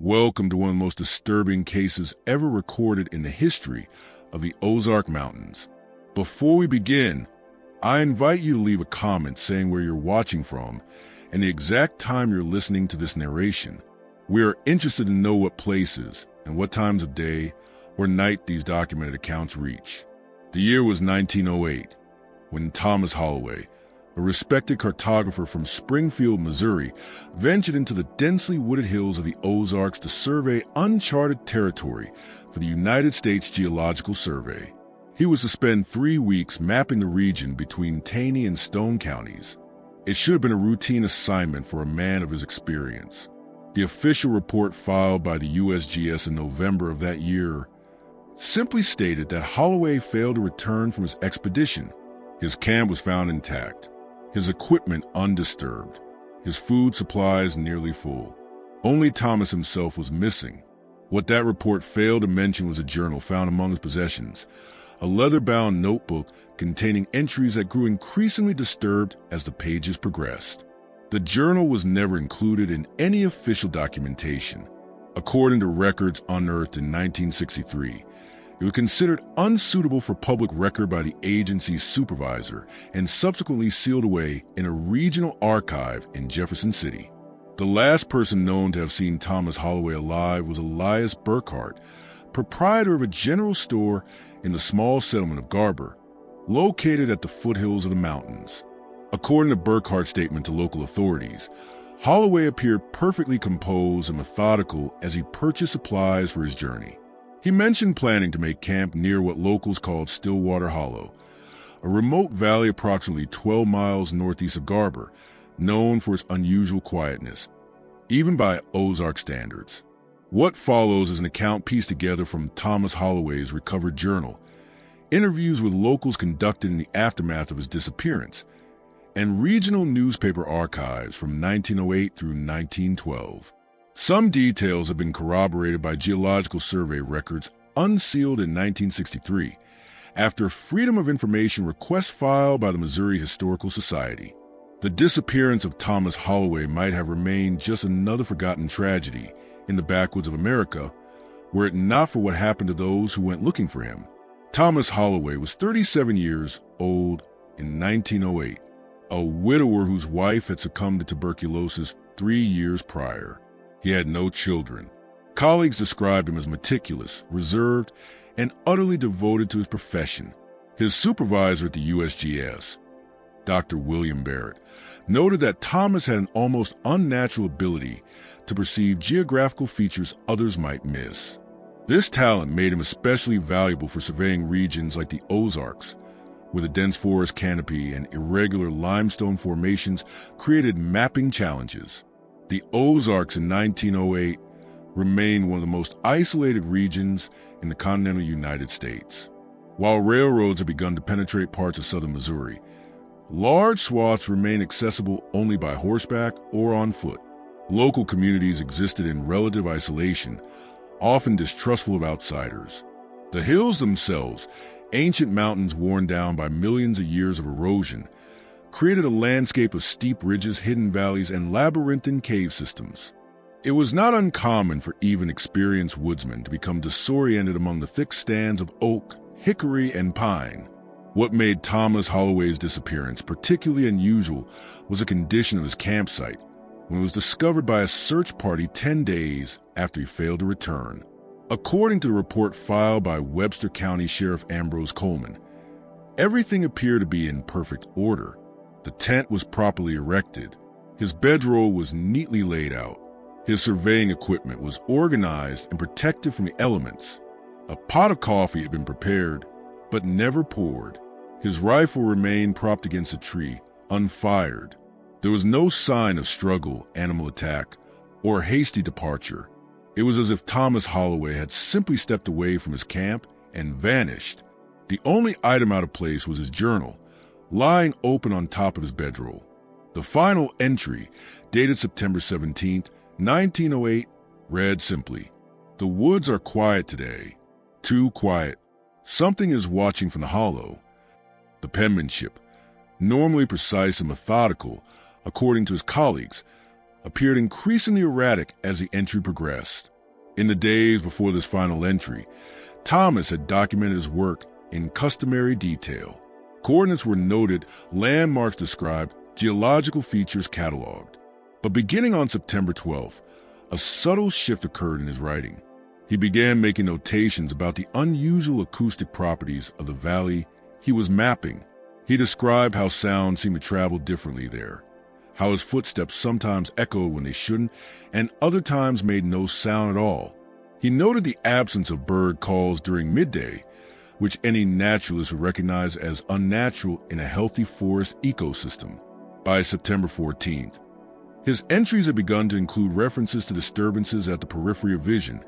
Welcome to one of the most disturbing cases ever recorded in the history of the Ozark Mountains. Before we begin, I invite you to leave a comment saying where you're watching from and the exact time you're listening to this narration. We are interested to know what places and what times of day or night these documented accounts reach. The year was 1908, when Thomas Holloway, a respected cartographer from Springfield, Missouri, ventured into the densely wooded hills of the Ozarks to survey uncharted territory for the United States Geological Survey. He was to spend 3 weeks mapping the region between Taney and Stone counties. It should have been a routine assignment for a man of his experience. The official report filed by the USGS in November of that year simply stated that Holloway failed to return from his expedition. His camp was found intact, his equipment undisturbed, his food supplies nearly full. Only Thomas himself was missing. What that report failed to mention was a journal found among his possessions, a leather-bound notebook containing entries that grew increasingly disturbed as the pages progressed. The journal was never included in any official documentation. According to records unearthed in 1963, it was considered unsuitable for public record by the agency's supervisor and subsequently sealed away in a regional archive in Jefferson City. The last person known to have seen Thomas Holloway alive was Elias Burkhart, proprietor of a general store in the small settlement of Garber, located at the foothills of the mountains. According to Burkhart's statement to local authorities, Holloway appeared perfectly composed and methodical as he purchased supplies for his journey. He mentioned planning to make camp near what locals called Stillwater Hollow, a remote valley approximately 12 miles northeast of Garber, known for its unusual quietness, even by Ozark standards. What follows is an account pieced together from Thomas Holloway's recovered journal, interviews with locals conducted in the aftermath of his disappearance, and regional newspaper archives from 1908 through 1912. Some details have been corroborated by Geological Survey records unsealed in 1963 after a Freedom of Information request filed by the Missouri Historical Society. The disappearance of Thomas Holloway might have remained just another forgotten tragedy in the backwoods of America, were it not for what happened to those who went looking for him. Thomas Holloway was 37 years old in 1908, a widower whose wife had succumbed to tuberculosis 3 years prior. He had no children. Colleagues described him as meticulous, reserved, and utterly devoted to his profession. His supervisor at the USGS, Dr. William Barrett, noted that Thomas had an almost unnatural ability to perceive geographical features others might miss. This talent made him especially valuable for surveying regions like the Ozarks, where the dense forest canopy and irregular limestone formations created mapping challenges. The Ozarks in 1908 remained one of the most isolated regions in the continental United States. While railroads had begun to penetrate parts of southern Missouri, large swaths remained accessible only by horseback or on foot. Local communities existed in relative isolation, often distrustful of outsiders. The hills themselves, ancient mountains worn down by millions of years of erosion, created a landscape of steep ridges, hidden valleys, and labyrinthine cave systems. It was not uncommon for even experienced woodsmen to become disoriented among the thick stands of oak, hickory, and pine. What made Thomas Holloway's disappearance particularly unusual was the condition of his campsite, when it was discovered by a search party 10 days after he failed to return. According to the report filed by Webster County Sheriff Ambrose Coleman, everything appeared to be in perfect order. The tent was properly erected. His bedroll was neatly laid out. His surveying equipment was organized and protected from the elements. A pot of coffee had been prepared, but never poured. His rifle remained propped against a tree, unfired. There was no sign of struggle, animal attack, or hasty departure. It was as if Thomas Holloway had simply stepped away from his camp and vanished. The only item out of place was his journal, lying open on top of his bedroll. The final entry, dated September 17, 1908, read simply, "The woods are quiet today. Too quiet. Something is watching from the hollow." The penmanship, normally precise and methodical, according to his colleagues, appeared increasingly erratic as the entry progressed. In the days before this final entry, Thomas had documented his work in customary detail. Coordinates were noted, landmarks described, geological features cataloged. But beginning on September 12th, a subtle shift occurred in his writing. He began making notations about the unusual acoustic properties of the valley he was mapping. He described how sound seemed to travel differently there, how his footsteps sometimes echoed when they shouldn't, and other times made no sound at all. He noted the absence of bird calls during midday, which any naturalist would recognize as unnatural in a healthy forest ecosystem. By September 14th, his entries had begun to include references to disturbances at the periphery of vision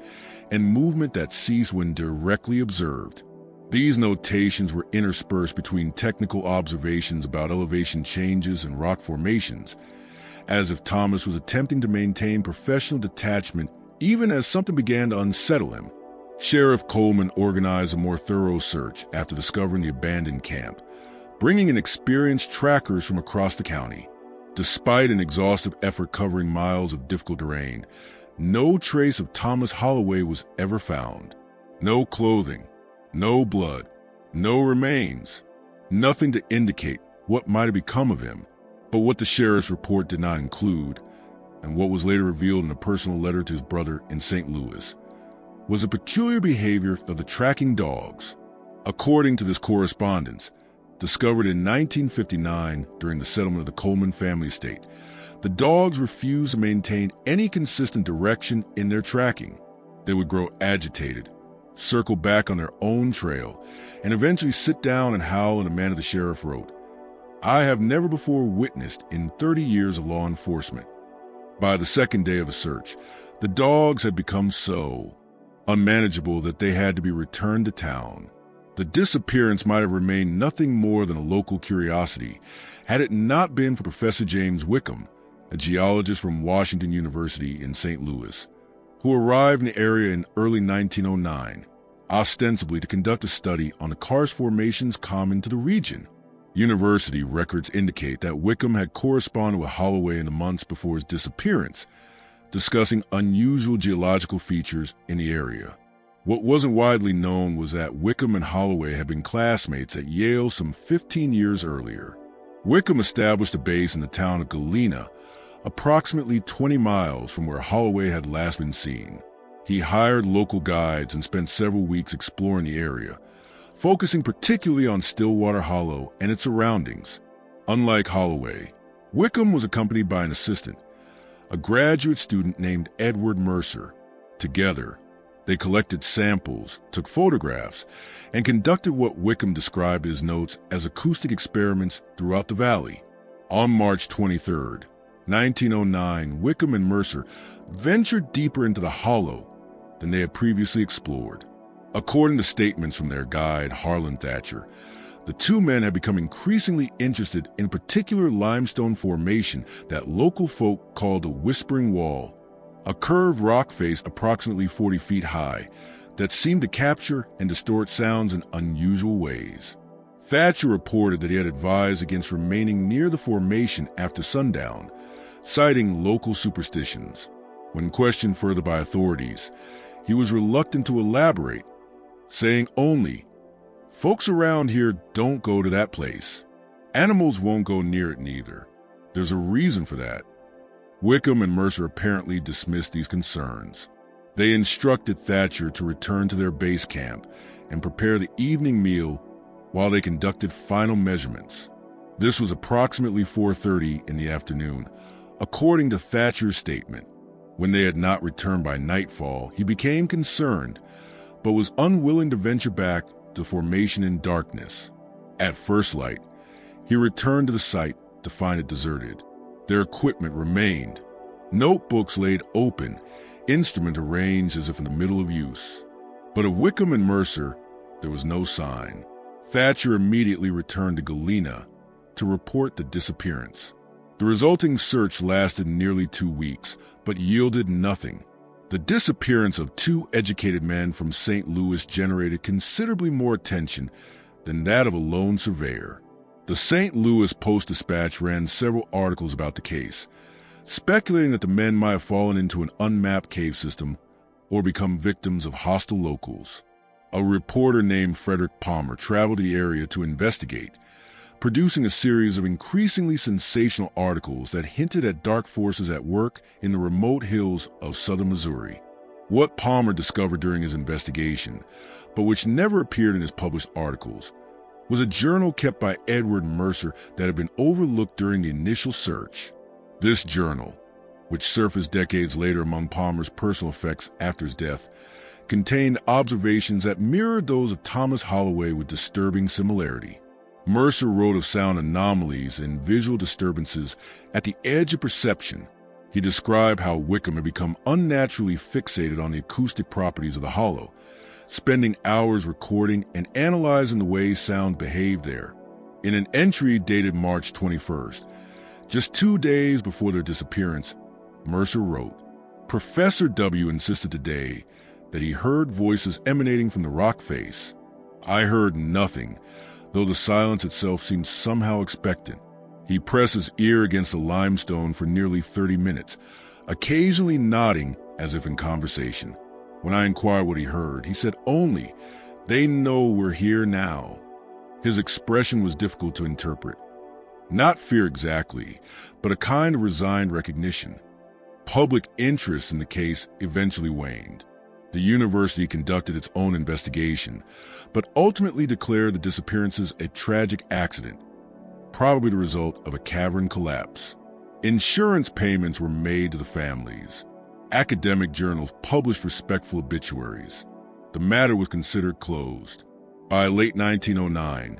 and movement that ceased when directly observed. These notations were interspersed between technical observations about elevation changes and rock formations, as if Thomas was attempting to maintain professional detachment even as something began to unsettle him. Sheriff Coleman organized a more thorough search after discovering the abandoned camp, bringing in experienced trackers from across the county. Despite an exhaustive effort covering miles of difficult terrain, no trace of Thomas Holloway was ever found. No clothing, no blood, no remains, nothing to indicate what might have become of him. But what the sheriff's report did not include, and what was later revealed in a personal letter to his brother in St. Louis, was the peculiar behavior of the tracking dogs. According to this correspondence, discovered in 1959 during the settlement of the Coleman family estate, the dogs refused to maintain any consistent direction in their tracking. They would grow agitated, circle back on their own trail, and eventually sit down and howl in a manner the sheriff wrote, "I have never before witnessed in 30 years of law enforcement." By the second day of the search, the dogs had become so unmanageable that they had to be returned to town. The disappearance might have remained nothing more than a local curiosity had it not been for Professor James Wickham, a geologist from Washington University in St. Louis, who arrived in the area in early 1909, ostensibly to conduct a study on the karst formations common to the region. University records indicate that Wickham had corresponded with Holloway in the months before his disappearance, discussing unusual geological features in the area. What wasn't widely known was that Wickham and Holloway had been classmates at Yale some 15 years earlier. Wickham established a base in the town of Galena, approximately 20 miles from where Holloway had last been seen. He hired local guides and spent several weeks exploring the area, focusing particularly on Stillwater Hollow and its surroundings. Unlike Holloway, Wickham was accompanied by an assistant, a graduate student named Edward Mercer. Together, they collected samples, took photographs, and conducted what Wickham described in his notes as acoustic experiments throughout the valley. On March 23, 1909, Wickham and Mercer ventured deeper into the hollow than they had previously explored. According to statements from their guide, Harlan Thatcher, the two men had become increasingly interested in a particular limestone formation that local folk called the Whispering Wall, a curved rock face approximately 40 feet high that seemed to capture and distort sounds in unusual ways. Thatcher reported that he had advised against remaining near the formation after sundown, citing local superstitions. When questioned further by authorities, he was reluctant to elaborate, saying only, "Folks around here don't go to that place. Animals won't go near it neither. There's a reason for that." Wickham and Mercer apparently dismissed these concerns. They instructed Thatcher to return to their base camp and prepare the evening meal while they conducted final measurements. This was approximately 4:30 in the afternoon, according to Thatcher's statement. When they had not returned by nightfall, he became concerned, but was unwilling to venture back to formation in darkness. At first light, he returned to the site to find it deserted. Their equipment remained, notebooks laid open, instruments arranged as if in the middle of use. But of Wickham and Mercer, there was no sign. Thatcher immediately returned to Galena to report the disappearance. The resulting search lasted nearly 2 weeks, but yielded nothing. The disappearance of two educated men from St. Louis generated considerably more attention than that of a lone surveyor. The St. Louis Post-Dispatch ran several articles about the case, speculating that the men might have fallen into an unmapped cave system or become victims of hostile locals. A reporter named Frederick Palmer traveled to the area to investigate, producing a series of increasingly sensational articles that hinted at dark forces at work in the remote hills of southern Missouri. What Palmer discovered during his investigation, but which never appeared in his published articles, was a journal kept by Edward Mercer that had been overlooked during the initial search. This journal, which surfaced decades later among Palmer's personal effects after his death, contained observations that mirrored those of Thomas Holloway with disturbing similarity. Mercer wrote of sound anomalies and visual disturbances at the edge of perception. He described how Wickham had become unnaturally fixated on the acoustic properties of the hollow, spending hours recording and analyzing the way sound behaved there. In an entry dated March 21st, just 2 days before their disappearance, Mercer wrote, "Professor W. insisted today that he heard voices emanating from the rock face. I heard nothing, though the silence itself seemed somehow expectant. He pressed his ear against the limestone for nearly 30 minutes, occasionally nodding as if in conversation. When I inquired what he heard, he said only, 'They know we're here now.' His expression was difficult to interpret. Not fear exactly, but a kind of resigned recognition. Public interest in the case eventually waned. The university conducted its own investigation, but ultimately declared the disappearances a tragic accident, probably the result of a cavern collapse. Insurance payments were made to the families. Academic journals published respectful obituaries. The matter was considered closed. By late 1909,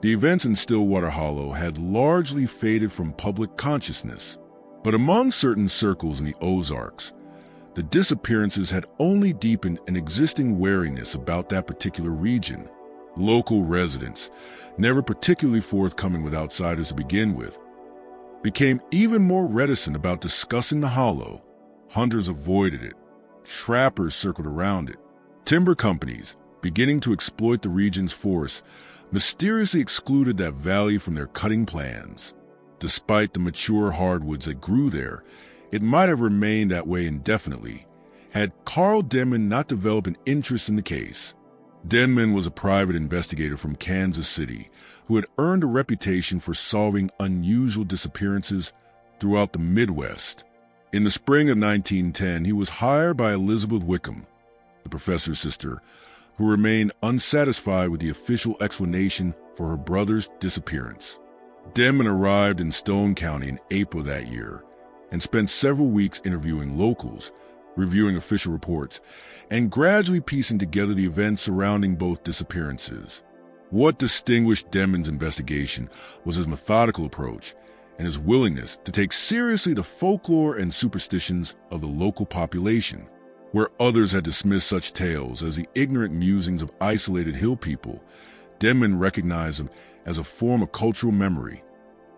the events in Stillwater Hollow had largely faded from public consciousness. But among certain circles in the Ozarks, the disappearances had only deepened an existing wariness about that particular region. Local residents, never particularly forthcoming with outsiders to begin with, became even more reticent about discussing the hollow. Hunters avoided it. Trappers circled around it. Timber companies, beginning to exploit the region's forests, mysteriously excluded that valley from their cutting plans. Despite the mature hardwoods that grew there, it might have remained that way indefinitely had Carl Denman not developed an interest in the case. Denman was a private investigator from Kansas City who had earned a reputation for solving unusual disappearances throughout the Midwest. In the spring of 1910, he was hired by Elizabeth Wickham, the professor's sister, who remained unsatisfied with the official explanation for her brother's disappearance. Denman arrived in Stone County in April that year and spent several weeks interviewing locals, reviewing official reports, and gradually piecing together the events surrounding both disappearances. What distinguished Denman's investigation was his methodical approach and his willingness to take seriously the folklore and superstitions of the local population. Where others had dismissed such tales as the ignorant musings of isolated hill people, Denman recognized them as a form of cultural memory,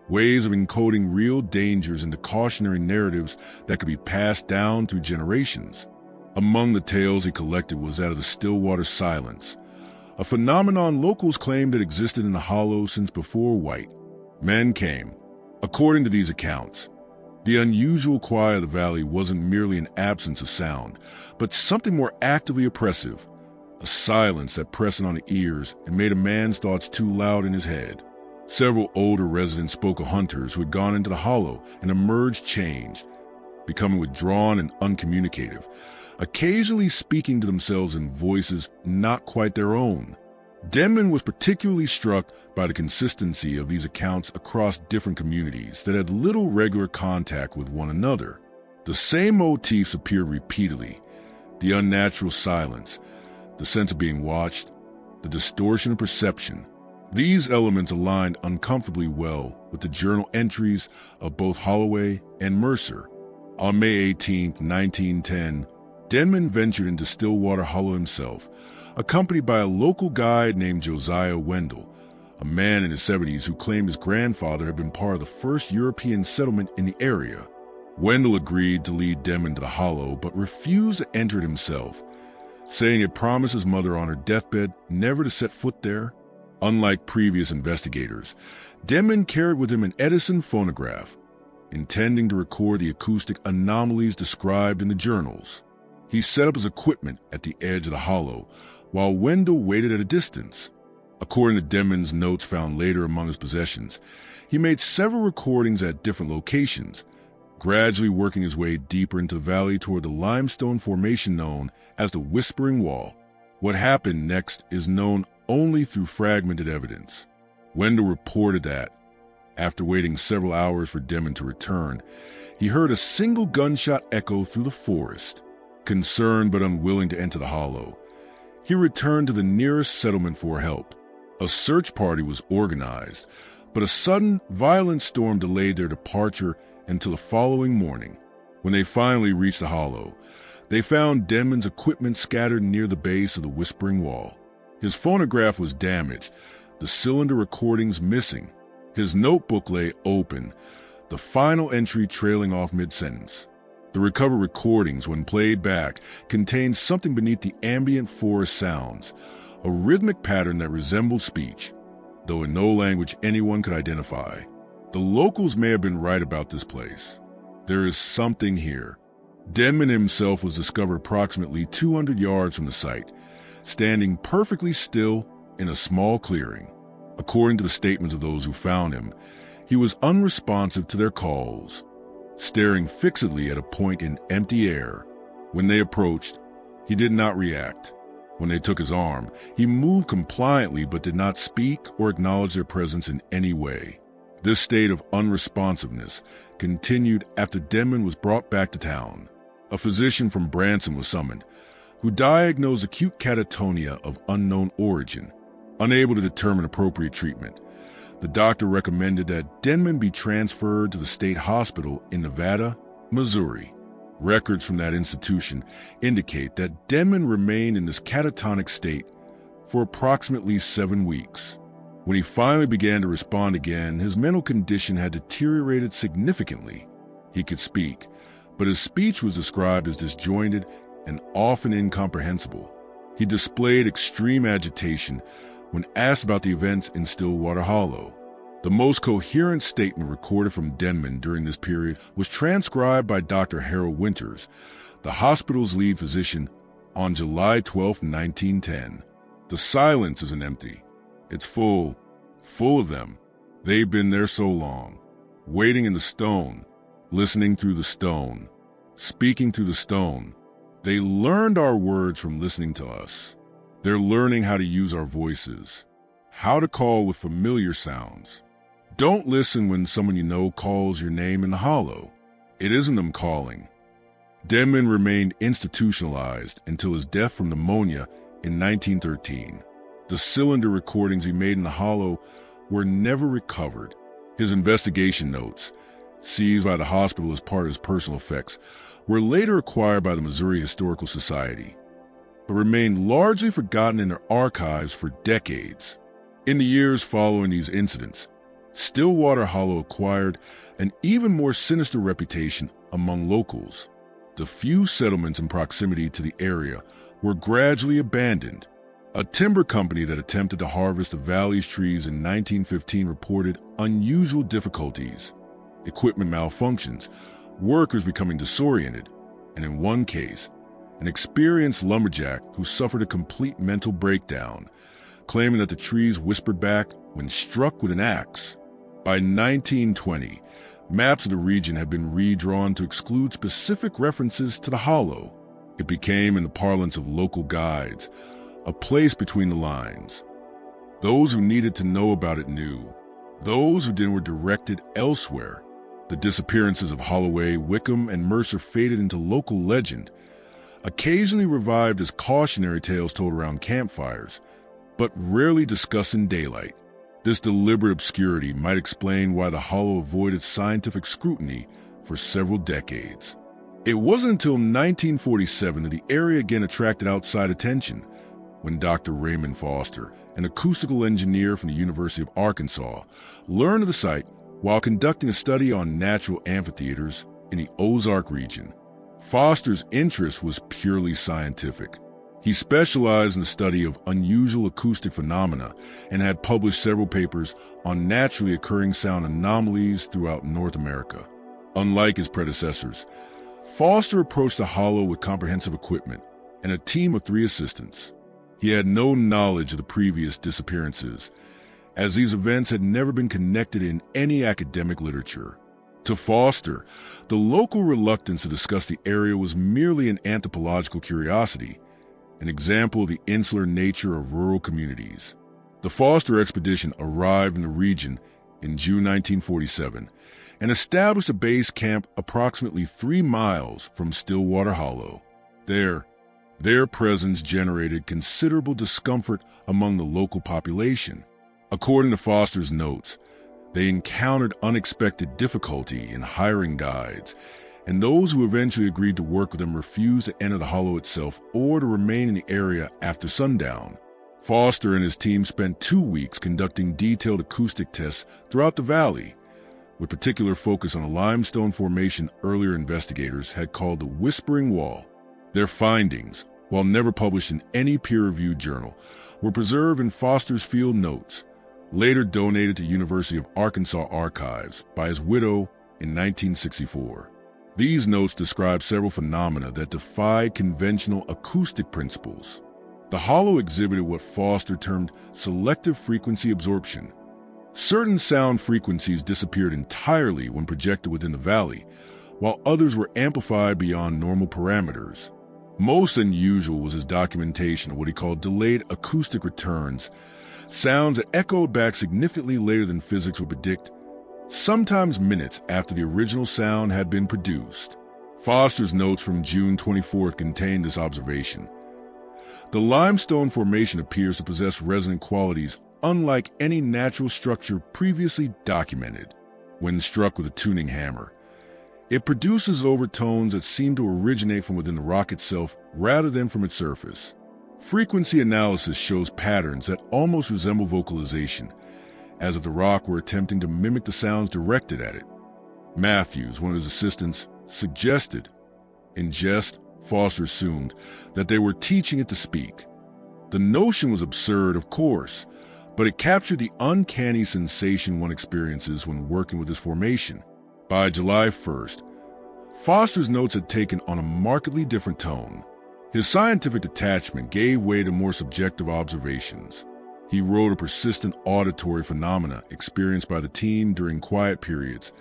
ways of encoding real dangers into cautionary narratives that could be passed down through generations. Among the tales he collected was that of the Stillwater Silence, a phenomenon locals claimed had existed in the hollow since before white men came. According to these accounts, the unusual quiet of the valley wasn't merely an absence of sound, but something more actively oppressive, a silence that pressed on the ears and made a man's thoughts too loud in his head. Several older residents spoke of hunters who had gone into the hollow and emerged changed, becoming withdrawn and uncommunicative, occasionally speaking to themselves in voices not quite their own. Denman was particularly struck by the consistency of these accounts across different communities that had little regular contact with one another. The same motifs appeared repeatedly: the unnatural silence, the sense of being watched, the distortion of perception. These elements aligned uncomfortably well with the journal entries of both Holloway and Mercer. On May 18, 1910, Denman ventured into Stillwater Hollow himself, accompanied by a local guide named Josiah Wendell, a man in his 70s who claimed his grandfather had been part of the first European settlement in the area. Wendell agreed to lead Denman to the hollow, but refused to enter it himself, saying he had promised his mother on her deathbed never to set foot there. Unlike previous investigators, Denman carried with him an Edison phonograph. intending to record the acoustic anomalies described in the journals. He set up his equipment at the edge of the hollow, while Wendell waited at a distance. According to Denman's notes found later among his possessions, he made several recordings at different locations, gradually working his way deeper into the valley toward the limestone formation known as the Whispering Wall. What happened next is known only through fragmented evidence. Wendell reported that, after waiting several hours for Denman to return, he heard a single gunshot echo through the forest. Concerned but unwilling to enter the hollow, he returned to the nearest settlement for help. A search party was organized, but a sudden, violent storm delayed their departure until the following morning. When they finally reached the hollow, they found Denman's equipment scattered near the base of the Whispering Wall. His phonograph was damaged, the cylinder recordings missing. His notebook lay open, the final entry trailing off mid-sentence. The recovered recordings, when played back, contained something beneath the ambient forest sounds, a rhythmic pattern that resembled speech, though in no language anyone could identify. The locals may have been right about this place. There is something here. Denman himself was discovered approximately 200 yards from the site, standing perfectly still in a small clearing. According to the statements of those who found him, he was unresponsive to their calls, staring fixedly at a point in empty air. When they approached, he did not react. When they took his arm, he moved compliantly but did not speak or acknowledge their presence in any way. This state of unresponsiveness continued after Denman was brought back to town. A physician from Branson was summoned, who diagnosed acute catatonia of unknown origin. Unable to determine appropriate treatment, the doctor recommended that Denman be transferred to the state hospital in Nevada, Missouri. Records from that institution indicate that Denman remained in this catatonic state for approximately 7 weeks. When he finally began to respond again, his mental condition had deteriorated significantly. He could speak, but his speech was described as disjointed and often incomprehensible. He displayed extreme agitation when asked about the events in Stillwater Hollow. The most coherent statement recorded from Denman during this period was transcribed by Dr. Harold Winters, the hospital's lead physician, on July 12, 1910. The silence isn't empty. It's full of them. They've been there so long, waiting in the stone, listening through the stone, speaking through the stone. They learned our words from listening to us. They're learning how to use our voices, how to call with familiar sounds. Don't listen when someone you know calls your name in the hollow. It isn't them calling. Denman remained institutionalized until his death from pneumonia in 1913. The cylinder recordings he made in the hollow were never recovered. His investigation notes, seized by the hospital as part of his personal effects, were later acquired by the Missouri Historical Society, but remained largely forgotten in their archives for decades. In the years following these incidents, Stillwater Hollow acquired an even more sinister reputation among locals. The few settlements in proximity to the area were gradually abandoned. A timber company that attempted to harvest the valley's trees in 1915 reported unusual difficulties, equipment malfunctions, workers becoming disoriented, and in one case, an experienced lumberjack who suffered a complete mental breakdown, claiming that the trees whispered back when struck with an axe. By 1920, maps of the region had been redrawn to exclude specific references to the hollow. It became, in the parlance of local guides, a place between the lines. Those who needed to know about it knew. Those who didn't were directed elsewhere. The disappearances of Holloway, Wickham, and Mercer faded into local legend, occasionally revived as cautionary tales told around campfires, but rarely discussed in daylight. This deliberate obscurity might explain why the hollow avoided scientific scrutiny for several decades. It wasn't until 1947 that the area again attracted outside attention, when Dr. Raymond Foster, an acoustical engineer from the University of Arkansas, learned of the site while conducting a study on natural amphitheaters in the Ozark region. Foster's interest was purely scientific. He specialized in the study of unusual acoustic phenomena and had published several papers on naturally occurring sound anomalies throughout North America. Unlike his predecessors, Foster approached the Hollow with comprehensive equipment and a team of 3 assistants. He had no knowledge of the previous disappearances, as these events had never been connected in any academic literature. To Foster, the local reluctance to discuss the area was merely an anthropological curiosity, an example of the insular nature of rural communities. The Foster expedition arrived in the region in June 1947 and established a base camp approximately 3 miles from Stillwater Hollow. Their presence generated considerable discomfort among the local population. According to Foster's notes, they encountered unexpected difficulty in hiring guides, and those who eventually agreed to work with them refused to enter the hollow itself or to remain in the area after sundown. Foster and his team spent 2 weeks conducting detailed acoustic tests throughout the valley, with particular focus on a limestone formation earlier investigators had called the Whispering Wall. Their findings, while never published in any peer-reviewed journal, were preserved in Foster's field notes, later donated to University of Arkansas archives by his widow in 1964. These notes describe several phenomena that defy conventional acoustic principles. The hollow exhibited what Foster termed selective frequency absorption. Certain sound frequencies disappeared entirely when projected within the valley, while others were amplified beyond normal parameters. Most unusual was his documentation of what he called delayed acoustic returns, sounds that echoed back significantly later than physics would predict, sometimes minutes after the original sound had been produced. Foster's notes from June 24th contained this observation. The limestone formation appears to possess resonant qualities unlike any natural structure previously documented. When struck with a tuning hammer, it produces overtones that seem to originate from within the rock itself rather than from its surface. Frequency analysis shows patterns that almost resemble vocalization, as if the rock were attempting to mimic the sounds directed at it. Matthews, one of his assistants, suggested, in jest, Foster assumed that they were teaching it to speak. The notion was absurd, of course, but it captured the uncanny sensation one experiences when working with this formation. By July 1st, Foster's notes had taken on a markedly different tone. His scientific detachment gave way to more subjective observations. He wrote of persistent auditory phenomena experienced by the team during quiet periods,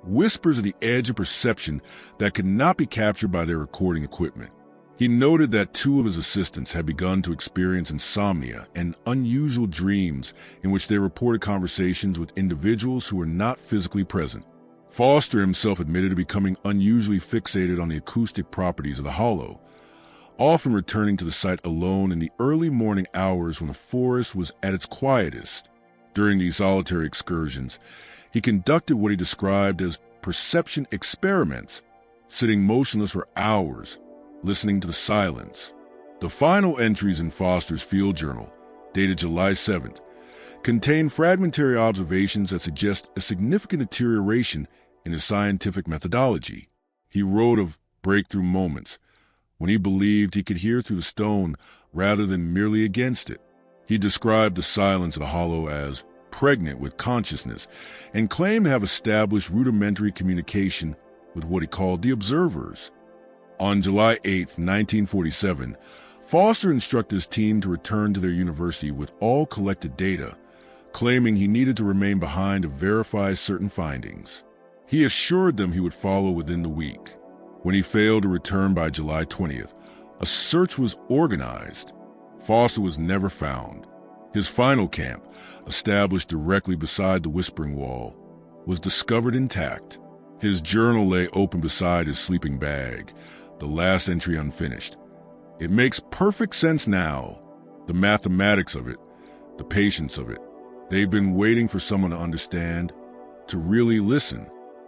whispers at the edge of perception that could not be captured by their recording equipment. He noted that 2 of his assistants had begun to experience insomnia and unusual dreams in which they reported conversations with individuals who were not physically present. Foster himself admitted to becoming unusually fixated on the acoustic properties of the hollow, often returning to the site alone in the early morning hours when the forest was at its quietest. During these solitary excursions, he conducted what he described as perception experiments, sitting motionless for hours, listening to the silence. The final entries in Foster's field journal, dated July 7th, contain fragmentary observations that suggest a significant deterioration in his scientific methodology. He wrote of breakthrough moments when he believed he could hear through the stone rather than merely against it. He described the silence of the hollow as pregnant with consciousness and claimed to have established rudimentary communication with what he called the observers. On July 8, 1947, Foster instructed his team to return to their university with all collected data, claiming he needed to remain behind to verify certain findings. He assured them he would follow within the week. When he failed to return by July 20th, a search was organized. Foster was never found. His final camp, established directly beside the Whispering Wall, was discovered intact. His journal lay open beside his sleeping bag, the last entry unfinished. It makes perfect sense now. The mathematics of it, the patience of it. They've been waiting for someone to understand, to really listen.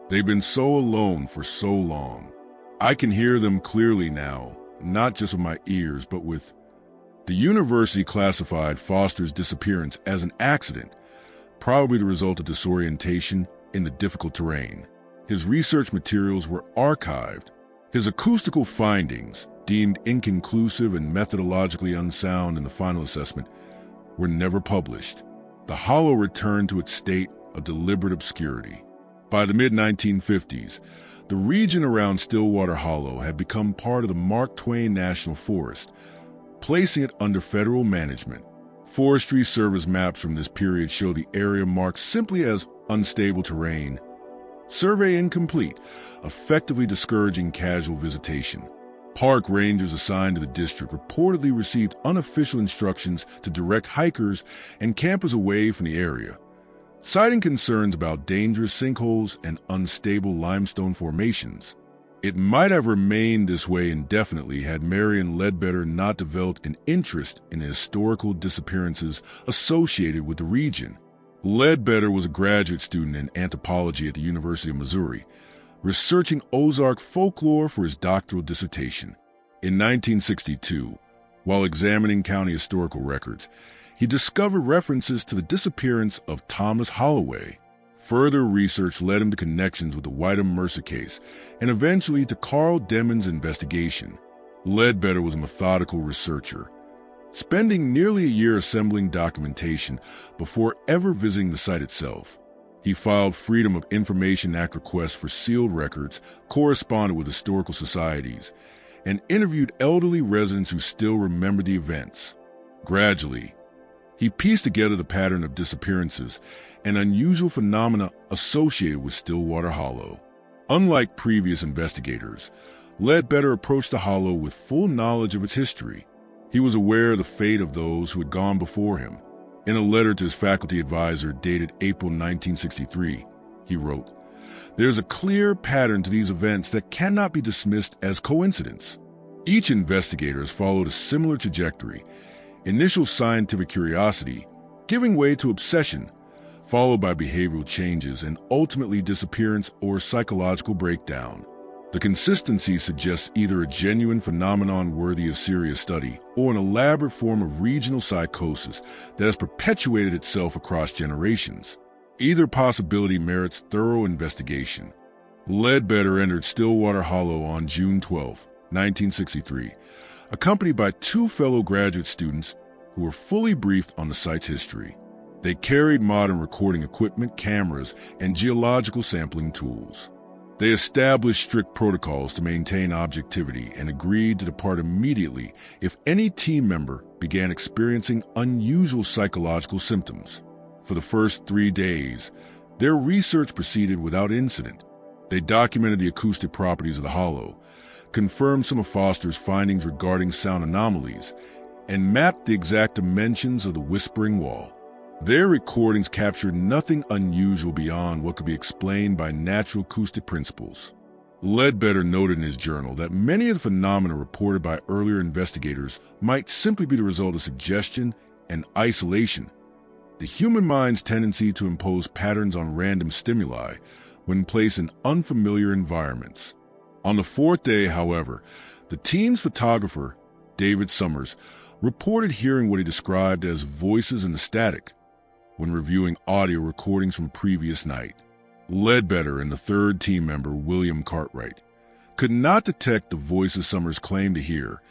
They've been so alone for so long. I can hear them clearly now, not just with my ears, but with... The university classified Foster's disappearance as an accident, probably the result of disorientation in the difficult terrain. His research materials were archived. His acoustical findings, deemed inconclusive and methodologically unsound in the final assessment, were never published. The hollow returned to its state of deliberate obscurity. By the mid-1950s, the region around Stillwater Hollow had become part of the Mark Twain National Forest, placing it under federal management. Forestry Service maps from this period show the area marked simply as unstable terrain. Survey incomplete, effectively discouraging casual visitation. Park rangers assigned to the district reportedly received unofficial instructions to direct hikers and campers away from the area, citing concerns about dangerous sinkholes and unstable limestone formations. It might have remained this way indefinitely had Marion Ledbetter not developed an interest in the historical disappearances associated with the region. Ledbetter was a graduate student in anthropology at the University of Missouri, researching Ozark folklore for his doctoral dissertation. In 1962, while examining county historical records, he discovered references to the disappearance of Thomas Holloway. Further research led him to connections with the Whiteham Mercer case and eventually to Carl Deming's investigation. Ledbetter was a methodical researcher, spending nearly a year assembling documentation before ever visiting the site itself. He filed Freedom of Information Act requests for sealed records, corresponded with historical societies, and interviewed elderly residents who still remember the events. Gradually, he pieced together the pattern of disappearances and unusual phenomena associated with Stillwater Hollow. Unlike previous investigators, Ledbetter approached the Hollow with full knowledge of its history. He was aware of the fate of those who had gone before him. In a letter to his faculty advisor dated April 1963, he wrote, "There's a clear pattern to these events that cannot be dismissed as coincidence. Each investigator has followed a similar trajectory: initial scientific curiosity, giving way to obsession, followed by behavioral changes and ultimately disappearance or psychological breakdown. The consistency suggests either a genuine phenomenon worthy of serious study or an elaborate form of regional psychosis that has perpetuated itself across generations. Either possibility merits thorough investigation." Ledbetter entered Stillwater Hollow on June 12, 1963, accompanied by two fellow graduate students who were fully briefed on the site's history. They carried modern recording equipment, cameras, and geological sampling tools. They established strict protocols to maintain objectivity and agreed to depart immediately if any team member began experiencing unusual psychological symptoms. For the first 3 days, their research proceeded without incident. They documented the acoustic properties of the hollow, confirmed some of Foster's findings regarding sound anomalies, and mapped the exact dimensions of the Whispering Wall. Their recordings captured nothing unusual beyond what could be explained by natural acoustic principles. Ledbetter noted in his journal that many of the phenomena reported by earlier investigators might simply be the result of suggestion and isolation, the human mind's tendency to impose patterns on random stimuli when placed in unfamiliar environments. On the fourth day, however, the team's photographer, David Summers, reported hearing what he described as voices in the static when reviewing audio recordings from a previous night. Ledbetter and the third team member, William Cartwright, could not detect the voices Summers claimed to hear,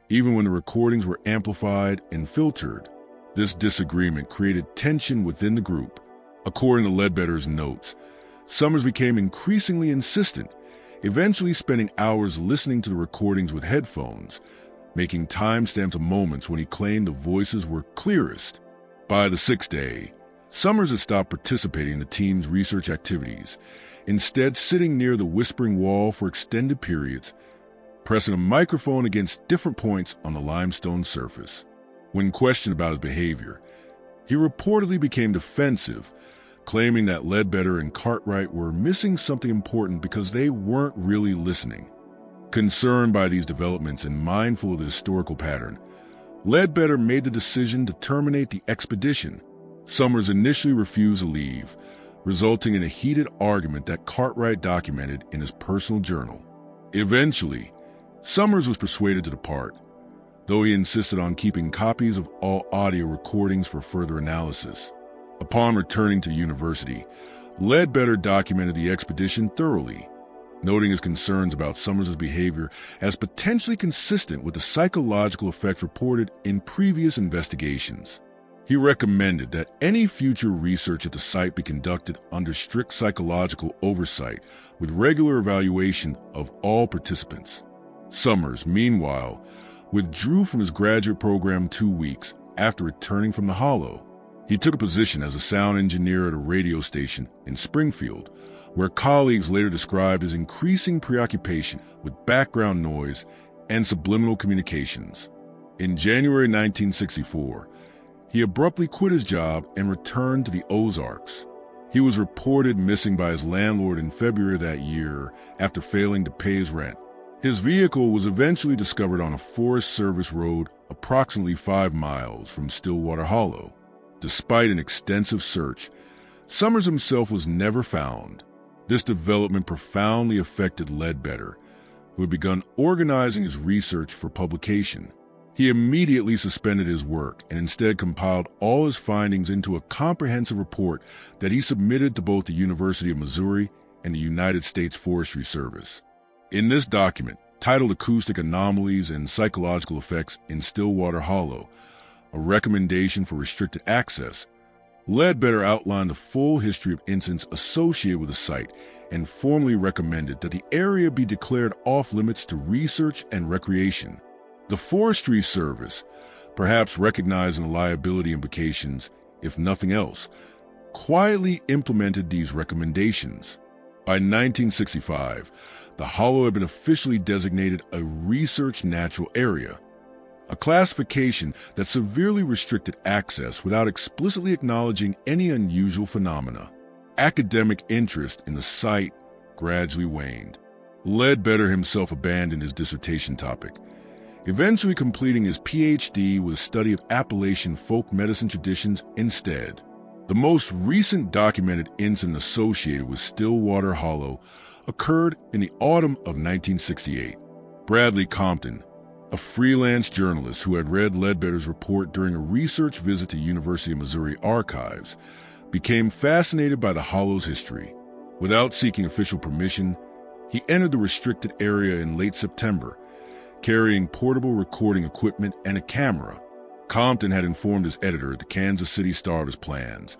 even when the recordings were amplified and filtered. This disagreement created tension within the group. According to Ledbetter's notes, Summers became increasingly insistent, eventually spending hours listening to the recordings with headphones, making timestamps of moments when he claimed the voices were clearest. By the sixth day, Summers had stopped participating in the team's research activities, instead sitting near the Whispering Wall for extended periods, pressing a microphone against different points on the limestone surface. When questioned about his behavior, he reportedly became defensive, claiming that Ledbetter and Cartwright were missing something important because they weren't really listening. Concerned by these developments and mindful of the historical pattern, Ledbetter made the decision to terminate the expedition. Summers initially refused to leave, resulting in a heated argument that Cartwright documented in his personal journal. Eventually, Summers was persuaded to depart, though he insisted on keeping copies of all audio recordings for further analysis. Upon returning to the university, Ledbetter documented the expedition thoroughly, noting his concerns about Summers' behavior as potentially consistent with the psychological effects reported in previous investigations. He recommended that any future research at the site be conducted under strict psychological oversight with regular evaluation of all participants. Summers, meanwhile, withdrew from his graduate program 2 weeks after returning from the Hollow. He took a position as a sound engineer at a radio station in Springfield, where colleagues later described his increasing preoccupation with background noise and subliminal communications. In January 1964, he abruptly quit his job and returned to the Ozarks. He was reported missing by his landlord in February of that year after failing to pay his rent. His vehicle was eventually discovered on a Forest Service road approximately 5 miles from Stillwater Hollow. Despite an extensive search, Summers himself was never found. This development profoundly affected Ledbetter, who had begun organizing his research for publication. He immediately suspended his work and instead compiled all his findings into a comprehensive report that he submitted to both the University of Missouri and the United States Forestry Service. In this document, titled Acoustic Anomalies and Psychological Effects in Stillwater Hollow, a recommendation for restricted access, Ledbetter outlined the full history of incidents associated with the site and formally recommended that the area be declared off-limits to research and recreation. The Forestry Service, perhaps recognizing the liability implications, if nothing else, quietly implemented these recommendations. By 1965, the Hollow had been officially designated a research natural area, a classification that severely restricted access without explicitly acknowledging any unusual phenomena. Academic interest in the site gradually waned. Ledbetter himself abandoned his dissertation topic, eventually completing his PhD with a study of Appalachian folk medicine traditions instead. The most recent documented incident associated with Stillwater Hollow occurred in the autumn of 1968. Bradley Compton, a freelance journalist who had read Ledbetter's report during a research visit to University of Missouri archives, became fascinated by the Hollow's history. Without seeking official permission, he entered the restricted area in late September, carrying portable recording equipment and a camera. Compton had informed his editor at the Kansas City Star of his plans,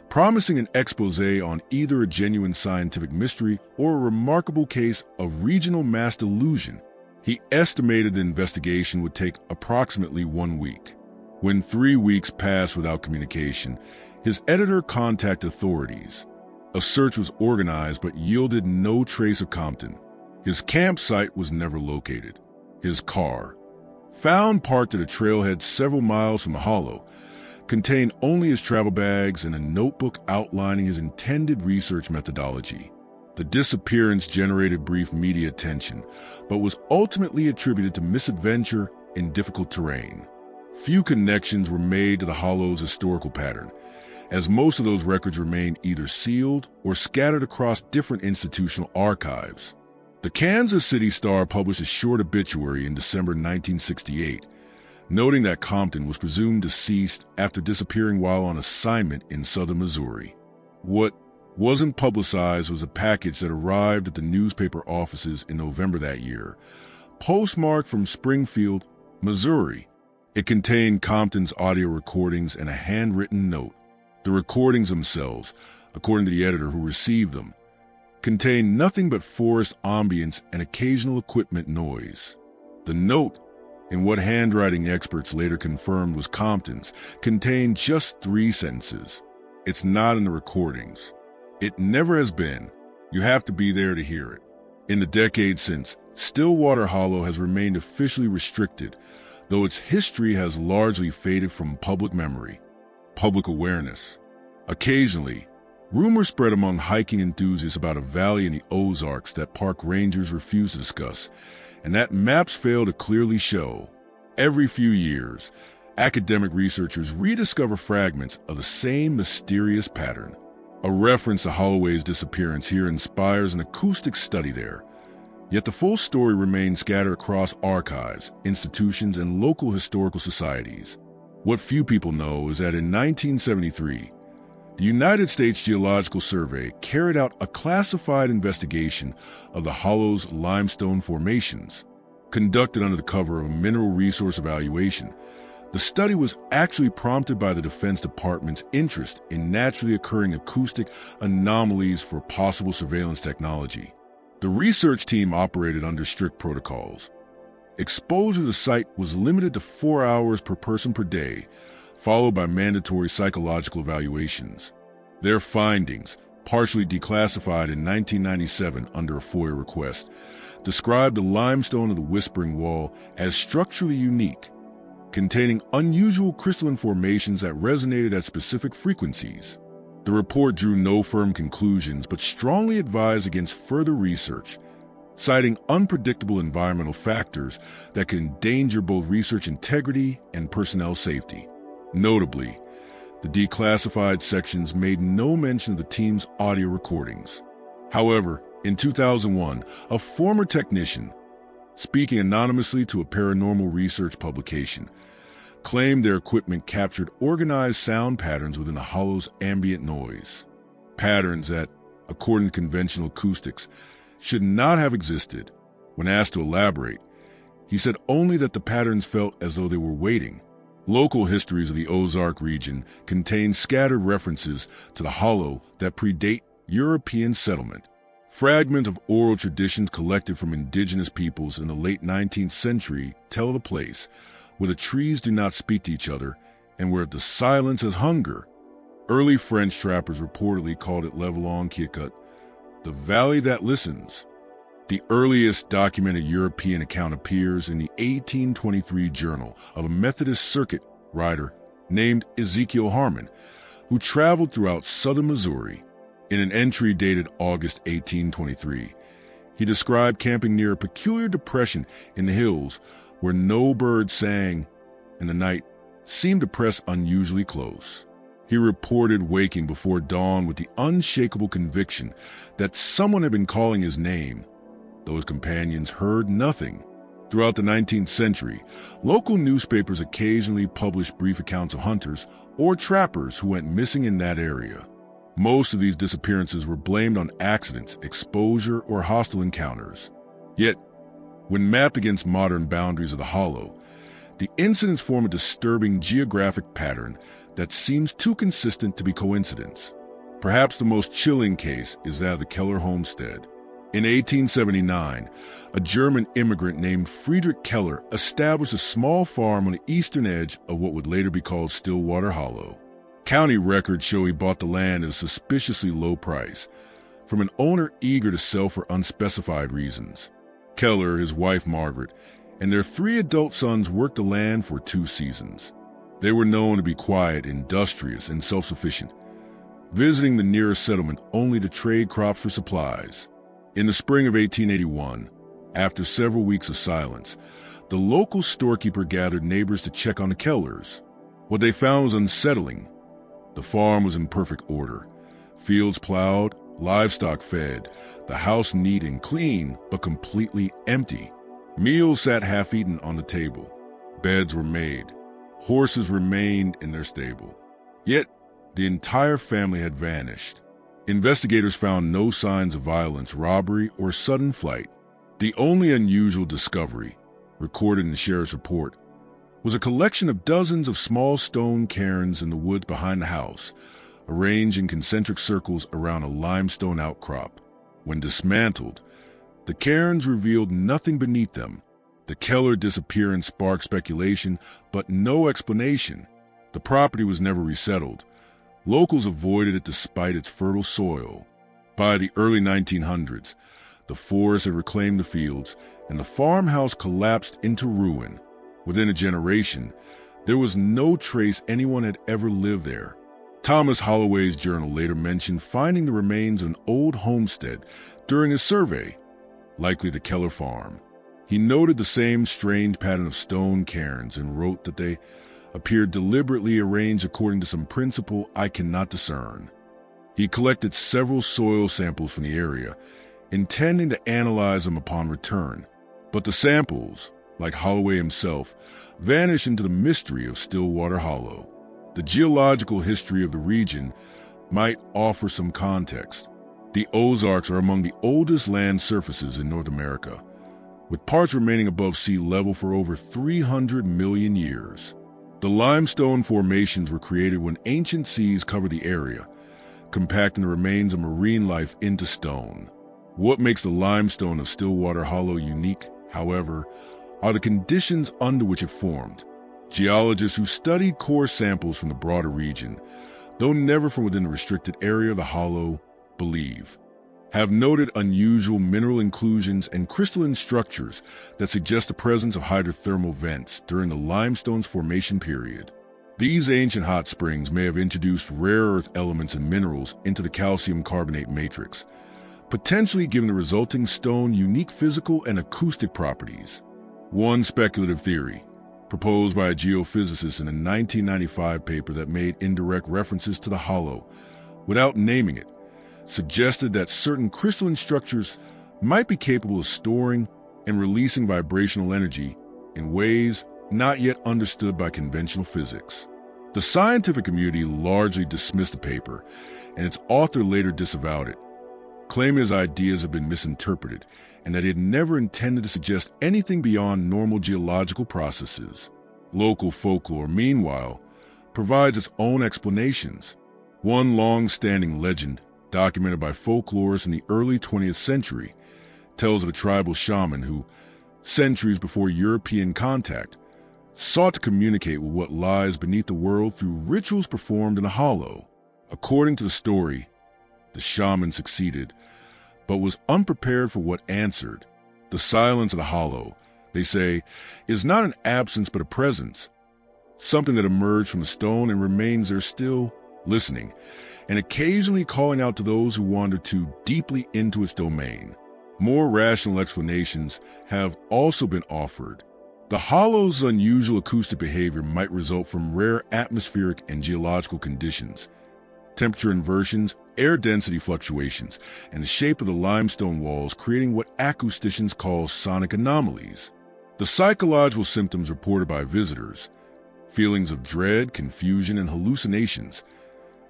promising an expose on either a genuine scientific mystery or a remarkable case of regional mass delusion. He estimated the investigation would take approximately 1 week. When 3 weeks passed without communication, his editor contacted authorities. A search was organized but yielded no trace of Compton. His campsite was never located. His car, found parked at a trailhead several miles from the Hollow, contained only his travel bags and a notebook outlining his intended research methodology. The disappearance generated brief media attention, but was ultimately attributed to misadventure in difficult terrain. Few connections were made to the Hollow's historical pattern, as most of those records remained either sealed or scattered across different institutional archives. The Kansas City Star published a short obituary in December 1968, noting that Compton was presumed deceased after disappearing while on assignment in southern Missouri. What wasn't publicized was a package that arrived at the newspaper offices in November that year, postmarked from Springfield, Missouri. It contained Compton's audio recordings and a handwritten note. The recordings themselves, according to the editor who received them, contained nothing but forest ambience and occasional equipment noise. The note, in what handwriting experts later confirmed was Compton's, contained just 3 sentences. It's not in the recordings. It never has been. You have to be there to hear it. In the decades since, Stillwater Hollow has remained officially restricted, though its history has largely faded from public memory, public awareness. Occasionally, rumors spread among hiking enthusiasts about a valley in the Ozarks that park rangers refuse to discuss, and that maps fail to clearly show. Every few years, academic researchers rediscover fragments of the same mysterious pattern. A reference to Holloway's disappearance here inspires an acoustic study there, yet the full story remains scattered across archives, institutions, and local historical societies. What few people know is that in 1973, the United States Geological Survey carried out a classified investigation of the Hollow's limestone formations. Conducted under the cover of a mineral resource evaluation, The study was actually prompted by the Defense Department's interest in naturally occurring acoustic anomalies for possible surveillance technology. The research team operated under strict protocols. Exposure to the site was limited to 4 hours per person per day, followed by mandatory psychological evaluations. Their findings, partially declassified in 1997 under a FOIA request, described the limestone of the Whispering Wall as structurally unique, containing unusual crystalline formations that resonated at specific frequencies. The report drew no firm conclusions but strongly advised against further research, citing unpredictable environmental factors that could endanger both research integrity and personnel safety. Notably, the declassified sections made no mention of the team's audio recordings. However, in 2001, a former technician, speaking anonymously to a paranormal research publication, claimed their equipment captured organized sound patterns within the hollow's ambient noise. Patterns that, according to conventional acoustics, should not have existed. When asked to elaborate, he said only that the patterns felt as though they were waiting. Local histories of the Ozark region contain scattered references to the hollow that predate European settlement. Fragments of oral traditions collected from indigenous peoples in the late 19th century tell of a place where the trees do not speak to each other and where the silence is hunger. Early French trappers reportedly called it Levalon-Kiakut, the valley that listens. The earliest documented European account appears in the 1823 journal of a Methodist circuit rider named Ezekiel Harmon, who traveled throughout southern Missouri. In an entry dated August 1823, he described camping near a peculiar depression in the hills where no bird sang, and the night seemed to press unusually close. He reported waking before dawn with the unshakable conviction that someone had been calling his name, though his companions heard nothing. Throughout the 19th century, local newspapers occasionally published brief accounts of hunters or trappers who went missing in that area. Most of these disappearances were blamed on accidents, exposure, or hostile encounters. Yet, when mapped against modern boundaries of the hollow, the incidents form a disturbing geographic pattern that seems too consistent to be coincidence. Perhaps the most chilling case is that of the Keller homestead. In 1879, a German immigrant named Friedrich Keller established a small farm on the eastern edge of what would later be called Stillwater Hollow. County records show he bought the land at a suspiciously low price from an owner eager to sell for unspecified reasons. Keller, his wife Margaret, and their 3 adult sons worked the land for 2 seasons. They were known to be quiet, industrious, and self-sufficient, visiting the nearest settlement only to trade crops for supplies. In the spring of 1881, after several weeks of silence, the local storekeeper gathered neighbors to check on the Kellers. What they found was unsettling. The farm was in perfect order, fields plowed, livestock fed, the house neat and clean, but completely empty. Meals sat half-eaten on the table. Beds were made. Horses remained in their stable. Yet, the entire family had vanished. Investigators found no signs of violence, robbery, or sudden flight. The only unusual discovery, recorded in the sheriff's report, was a collection of dozens of small stone cairns in the woods behind the house, arranged in concentric circles around a limestone outcrop. When dismantled, the cairns revealed nothing beneath them. The Keller disappearance sparked speculation, but no explanation. The property was never resettled. Locals avoided it despite its fertile soil. By the early 1900s, the forest had reclaimed the fields, and the farmhouse collapsed into ruin. Within a generation, there was no trace anyone had ever lived there. Thomas Holloway's journal later mentioned finding the remains of an old homestead during a survey, likely the Keller farm. He noted the same strange pattern of stone cairns and wrote that they appeared deliberately arranged according to some principle I cannot discern. He collected several soil samples from the area, intending to analyze them upon return, but the samples, like Holloway himself, vanished into the mystery of Stillwater Hollow. The geological history of the region might offer some context. The Ozarks are among the oldest land surfaces in North America, with parts remaining above sea level for over 300 million years. The limestone formations were created when ancient seas covered the area, compacting the remains of marine life into stone. What makes the limestone of Stillwater Hollow unique, however, are the conditions under which it formed. Geologists who studied core samples from the broader region, though never from within the restricted area of the hollow, have noted unusual mineral inclusions and crystalline structures that suggest the presence of hydrothermal vents during the limestone's formation period. These ancient hot springs may have introduced rare earth elements and minerals into the calcium carbonate matrix, potentially giving the resulting stone unique physical and acoustic properties. One speculative theory, proposed by a geophysicist in a 1995 paper that made indirect references to the hollow, without naming it, suggested that certain crystalline structures might be capable of storing and releasing vibrational energy in ways not yet understood by conventional physics. The scientific community largely dismissed the paper, and its author later disavowed it, claiming his ideas have been misinterpreted and that he had never intended to suggest anything beyond normal geological processes. Local folklore, meanwhile, provides its own explanations. One long-standing legend, documented by folklorists in the early 20th century, tells of a tribal shaman who, centuries before European contact, sought to communicate with what lies beneath the world through rituals performed in the hollow. According to the story, the shaman succeeded, but was unprepared for what answered. The silence of the hollow, they say, is not an absence but a presence, something that emerged from the stone and remains there still, listening, and occasionally calling out to those who wander too deeply into its domain. More rational explanations have also been offered. The hollow's unusual acoustic behavior might result from rare atmospheric and geological conditions, temperature inversions, air density fluctuations, and the shape of the limestone walls creating what acousticians call sonic anomalies. The psychological symptoms reported by visitors, feelings of dread, confusion, and hallucinations,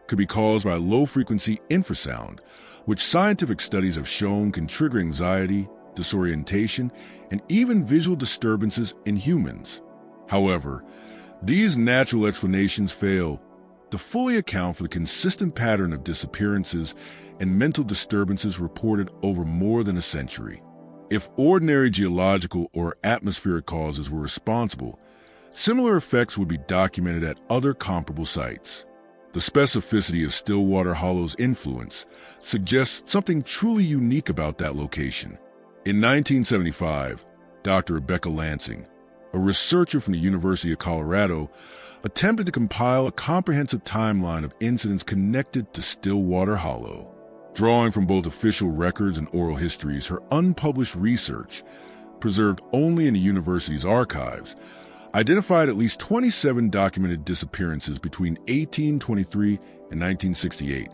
could be caused by low-frequency infrasound, which scientific studies have shown can trigger anxiety, disorientation, and even visual disturbances in humans. However, these natural explanations fail to fully account for the consistent pattern of disappearances and mental disturbances reported over more than a century. If ordinary geological or atmospheric causes were responsible, similar effects would be documented at other comparable sites. The specificity of Stillwater Hollow's influence suggests something truly unique about that location. In 1975, Dr. Rebecca Lansing, a researcher from the University of Colorado, attempted to compile a comprehensive timeline of incidents connected to Stillwater Hollow. Drawing from both official records and oral histories, her unpublished research, preserved only in the university's archives, identified at least 27 documented disappearances between 1823 and 1968,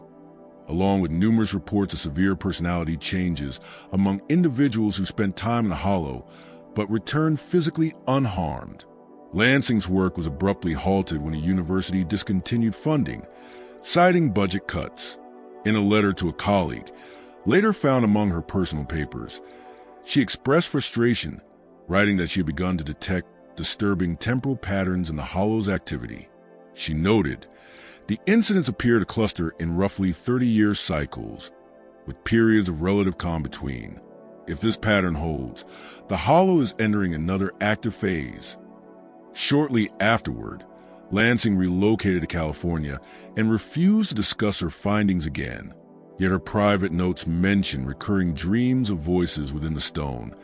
along with numerous reports of severe personality changes among individuals who spent time in the hollow but returned physically unharmed. Lansing's work was abruptly halted when the university discontinued funding, citing budget cuts. In a letter to a colleague, later found among her personal papers, she expressed frustration, writing that she had begun to detect disturbing temporal patterns in the hollow's activity. She noted, "The incidents appear to cluster in roughly 30-year cycles, with periods of relative calm between. If this pattern holds, the hollow is entering another active phase." Shortly afterward, Lansing relocated to California and refused to discuss her findings again. Yet her private notes mention recurring dreams of voices within the stone,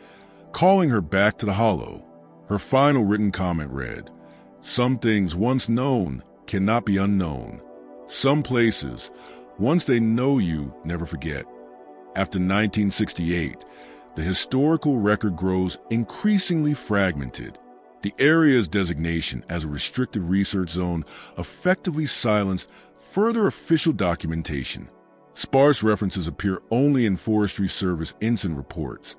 calling her back to the hollow. Her final written comment read, "Some things once known cannot be unknown. Some places, once they know you, never forget." After 1968, the historical record grows increasingly fragmented. The area's designation as a restricted research zone effectively silenced further official documentation. Sparse references appear only in Forestry Service incident reports.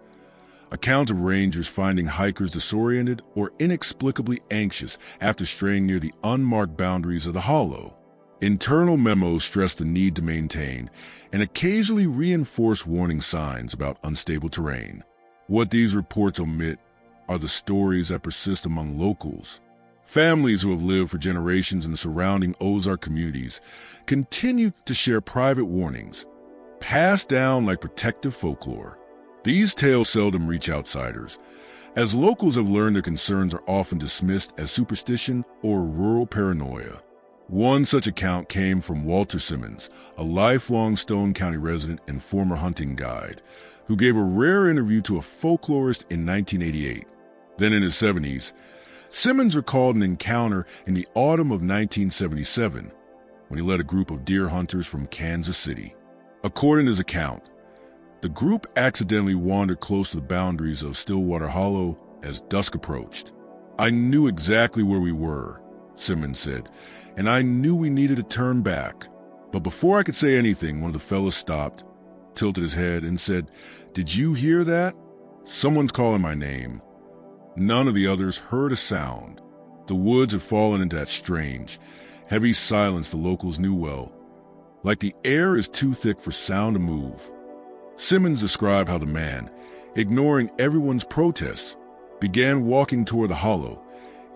Accounts of rangers finding hikers disoriented or inexplicably anxious after straying near the unmarked boundaries of the hollow. Internal memos stress the need to maintain and occasionally reinforce warning signs about unstable terrain. What these reports omit are the stories that persist among locals, Families who have lived for generations in the surrounding Ozark communities continue to share private warnings, passed down like protective folklore. These tales seldom reach outsiders, as locals have learned their concerns are often dismissed as superstition or rural paranoia. One such account came from Walter Simmons, a lifelong Stone County resident and former hunting guide, who gave a rare interview to a folklorist in 1988. Then in his 70s, Simmons recalled an encounter in the autumn of 1977 when he led a group of deer hunters from Kansas City. According to his account, the group accidentally wandered close to the boundaries of Stillwater Hollow as dusk approached. "I knew exactly where we were," Simmons said, "and I knew we needed to turn back. But before I could say anything, one of the fellas stopped, tilted his head, and said, 'Did you hear that? Someone's calling my name.' None of the others heard a sound. The woods had fallen into that strange, heavy silence the locals knew well, like the air is too thick for sound to move." Simmons described how the man, ignoring everyone's protests, began walking toward the hollow,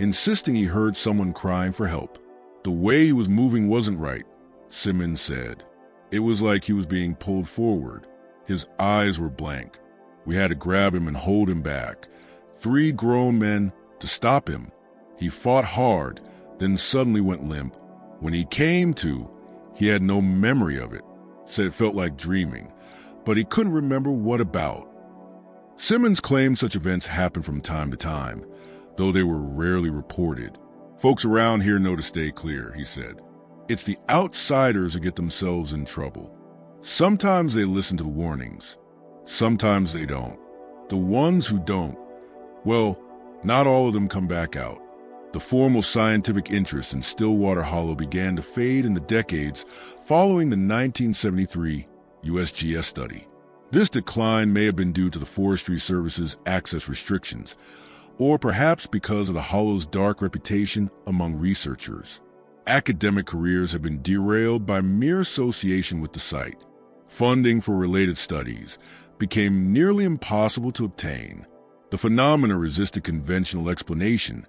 insisting he heard someone crying for help. "The way he was moving wasn't right," Simmons said. "It was like he was being pulled forward. His eyes were blank. We had to grab him and hold him back. 3 grown men to stop him. He fought hard, then suddenly went limp. When he came to, he had no memory of it. Said it felt like dreaming, but he couldn't remember what about." Simmons claimed such events happen from time to time, though they were rarely reported. "Folks around here know to stay clear," he said. "It's the outsiders who get themselves in trouble. Sometimes they listen to the warnings. Sometimes they don't. The ones who don't, well, not all of them come back out." The formal scientific interest in Stillwater Hollow began to fade in the decades following the 1973 USGS study. This decline may have been due to the Forestry Service's access restrictions, or perhaps because of the hollow's dark reputation among researchers. Academic careers have been derailed by mere association with the site. Funding for related studies became nearly impossible to obtain. The phenomena resisted conventional explanation,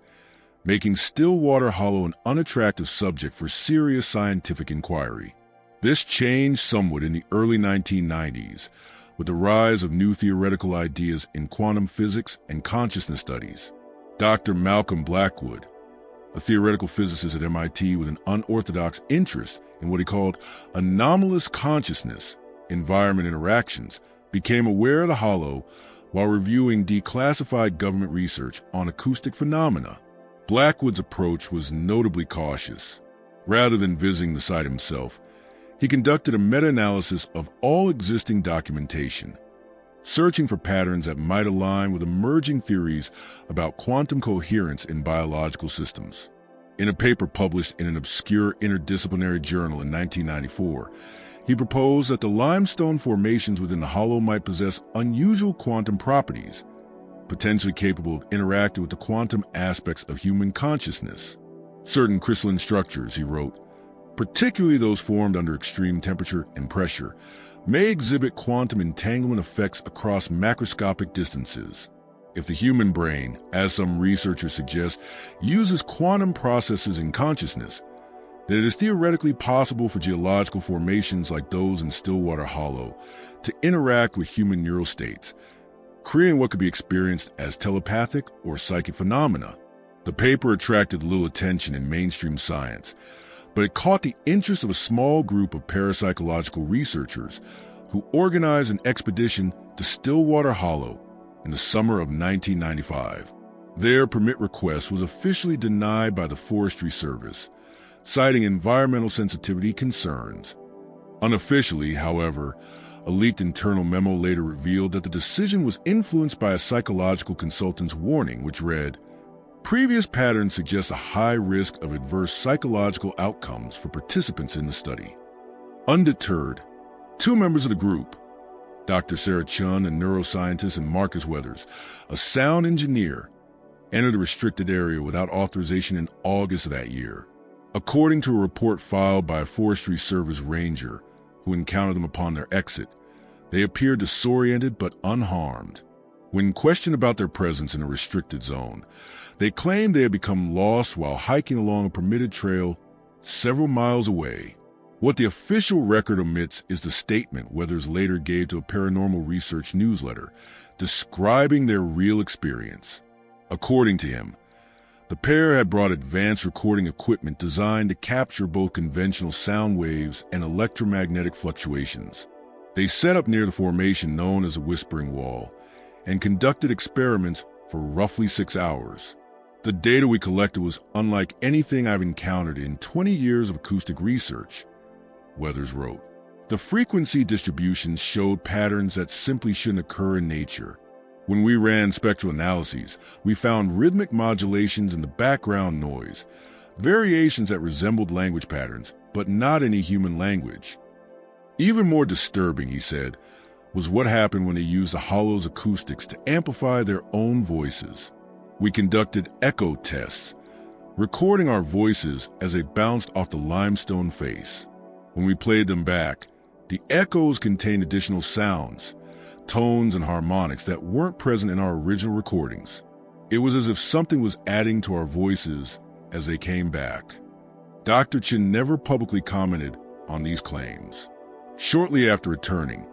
making Stillwater Hollow an unattractive subject for serious scientific inquiry. This changed somewhat in the early 1990s, with the rise of new theoretical ideas in quantum physics and consciousness studies. Dr. Malcolm Blackwood, a theoretical physicist at MIT with an unorthodox interest in what he called anomalous consciousness environment interactions, became aware of the hollow while reviewing declassified government research on acoustic phenomena. Blackwood's approach was notably cautious. Rather than visiting the site himself, he conducted a meta-analysis of all existing documentation, searching for patterns that might align with emerging theories about quantum coherence in biological systems. In a paper published in an obscure interdisciplinary journal in 1994, he proposed that the limestone formations within the hollow might possess unusual quantum properties, potentially capable of interacting with the quantum aspects of human consciousness. Certain crystalline structures, he wrote, particularly those formed under extreme temperature and pressure, may exhibit quantum entanglement effects across macroscopic distances. If the human brain, as some researchers suggest, uses quantum processes in consciousness, then it is theoretically possible for geological formations like those in Stillwater Hollow to interact with human neural states, creating what could be experienced as telepathic or psychic phenomena. The paper attracted little attention in mainstream science, but it caught the interest of a small group of parapsychological researchers who organized an expedition to Stillwater Hollow in the summer of 1995. Their permit request was officially denied by the Forestry Service, citing environmental sensitivity concerns. Unofficially, however, a leaked internal memo later revealed that the decision was influenced by a psychological consultant's warning, which read, "Previous patterns suggest a high risk of adverse psychological outcomes for participants in the study." Undeterred, two members of the group, Dr. Sarah Chun, a neuroscientist, and Marcus Weathers, a sound engineer, entered the restricted area without authorization in August of that year. According to a report filed by a Forestry Service ranger who encountered them upon their exit, they appeared disoriented but unharmed. When questioned about their presence in a restricted zone, they claimed they had become lost while hiking along a permitted trail several miles away. What the official record omits is the statement Weathers later gave to a paranormal research newsletter, describing their real experience. According to him, the pair had brought advanced recording equipment designed to capture both conventional sound waves and electromagnetic fluctuations. They set up near the formation known as a whispering wall and conducted experiments for roughly 6 hours. The data we collected was unlike anything I've encountered in 20 years of acoustic research, Weathers wrote. The frequency distributions showed patterns that simply shouldn't occur in nature. When we ran spectral analyses, we found rhythmic modulations in the background noise, variations that resembled language patterns, but not any human language. Even more disturbing, he said, was what happened when they used the Hollow's acoustics to amplify their own voices. We conducted echo tests, recording our voices as they bounced off the limestone face. When we played them back, the echoes contained additional sounds, tones, and harmonics that weren't present in our original recordings. It was as if something was adding to our voices as they came back. Dr. Chin never publicly commented on these claims. Shortly after returning,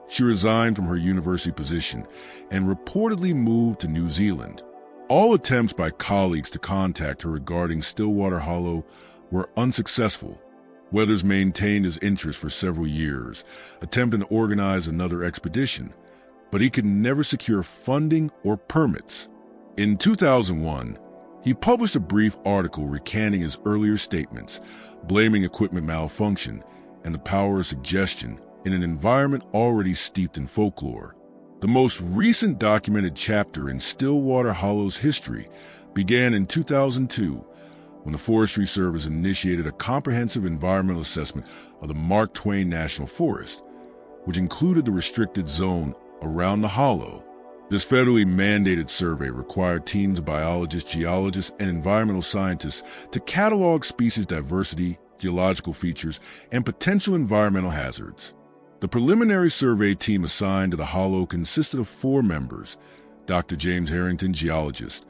she resigned from her university position and reportedly moved to New Zealand. All attempts by colleagues to contact her regarding Stillwater Hollow were unsuccessful. Weathers maintained his interest for several years, attempting to organize another expedition, but he could never secure funding or permits. In 2001, he published a brief article recanting his earlier statements, blaming equipment malfunction and the power of suggestion in an environment already steeped in folklore. The most recent documented chapter in Stillwater Hollow's history began in 2002, when the Forestry Service initiated a comprehensive environmental assessment of the Mark Twain National Forest, which included the restricted zone around the hollow. This federally mandated survey required teams of biologists, geologists, and environmental scientists to catalog species diversity, geological features, and potential environmental hazards. The preliminary survey team assigned to the hollow consisted of 4 members: Dr. James Harrington, geologist;